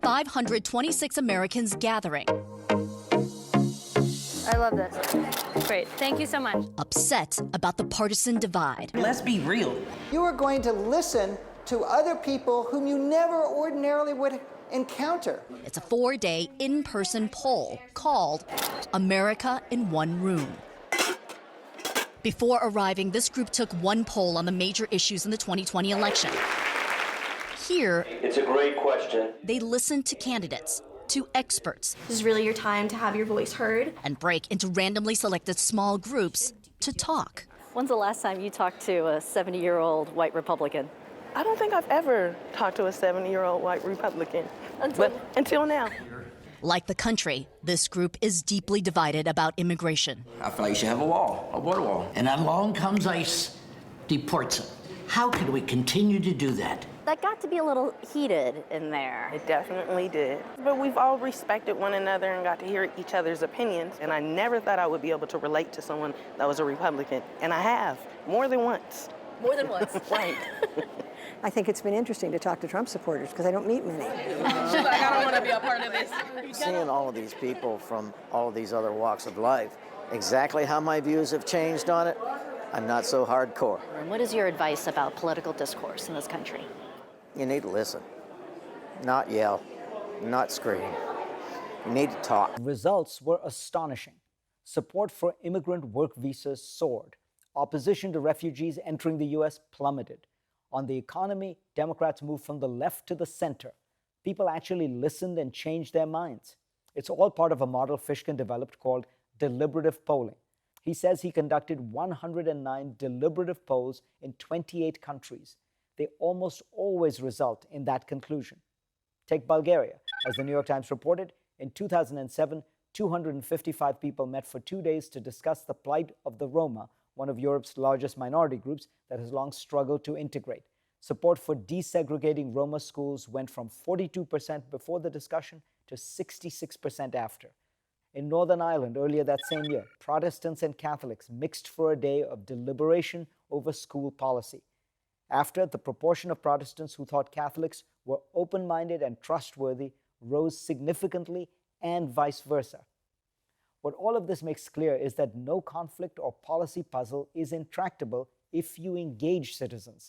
526 Americans gathering. I love this. Great. Thank you so much. Upset about the partisan divide. Let's be real. You are going to listen to other people whom you never ordinarily would encounter. It's a 4-day in-person poll called America in One Room. Before arriving, this group took one poll on the major issues in the 2020 election. Here, it's a great question. They listened to candidates, to experts. This is really your time to have your voice heard. And break into randomly selected small groups to talk. When's the last time you talked to a 70-year-old white Republican? I don't think I've ever talked to a 70-year-old white Republican, until now. Like the country, this group is deeply divided about immigration. I feel like you should have a wall, a border wall. And along comes ICE, deports them. How can we continue to do that? That got to be a little heated in there. It definitely did. But we've all respected one another and got to hear each other's opinions. And I never thought I would be able to relate to someone that was a Republican. And I have, more than once. More than once. Right. I think it's been interesting to talk to Trump supporters because I don't meet many. She's like, I don't want to be a part of this. Seeing all of these people from all of these other walks of life, exactly how my views have changed on it, I'm not so hardcore. And what is your advice about political discourse in this country? You need to listen, not yell, not scream. You need to talk. Results were astonishing. Support for immigrant work visas soared. Opposition to refugees entering the U.S. plummeted. On the economy, Democrats moved from the left to the center. People actually listened and changed their minds. It's all part of a model Fishkin developed called deliberative polling. He says he conducted 109 deliberative polls in 28 countries. They almost always result in that conclusion. Take Bulgaria. As the New York Times reported, in 2007, 255 people met for 2 days to discuss the plight of the Roma, one of Europe's largest minority groups that has long struggled to integrate. Support for desegregating Roma schools went from 42% before the discussion to 66% after. In Northern Ireland earlier that same year, Protestants and Catholics mixed for a day of deliberation over school policy. After, the proportion of Protestants who thought Catholics were open-minded and trustworthy rose significantly, and vice versa. What all of this makes clear is that no conflict or policy puzzle is intractable if you engage citizens.